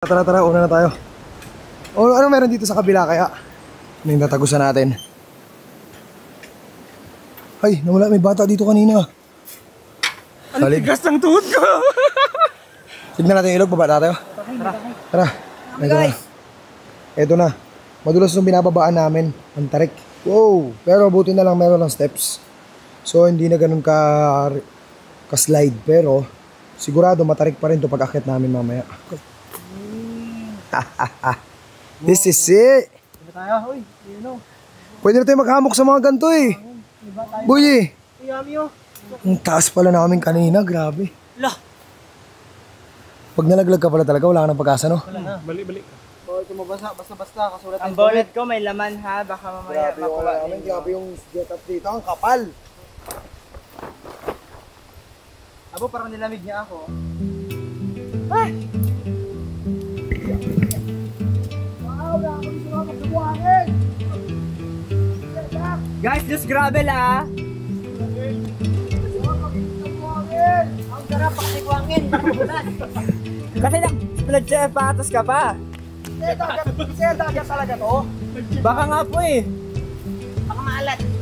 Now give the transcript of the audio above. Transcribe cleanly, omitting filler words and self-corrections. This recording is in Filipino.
Tara, tara, una na tayo. O, ano meron dito sa kabila kaya? Ano yung tatagusan natin? Ay, nawala, may bata dito kanina. Ang tigas ng tuhod ko. Tignan natin yung ilog, baba tayo. Tara, ito na. Ito na. Madulas yung binababaan namin. Ang tarik. Wow, pero buti na lang meron lang steps. So, hindi na ganun ka-slide. Pero, sigurado matarik pa rin ito pag akit namin mamaya. This is it. Pwede na tayo maghamok sa mga ganito eh. Buyi. Ang taas pala namin kanina, grabe. Pag nalaglag ka pala talaga, wala ka ng pag-asa, no? Wala na, balik. Bawal tumabasa, basta kasulat Ang bonnet ko may laman ha, baka mamaya Grabe yung wala namin, grabe yung get up dito, ang kapal. Abo, parang nilamig niya ako. Guys, just gravel ah! Ang sarap pakikuangin, nakubulan. Kasi nag-patos ka pa. Dagat talaga to. Baka nga po eh. Baka maalat.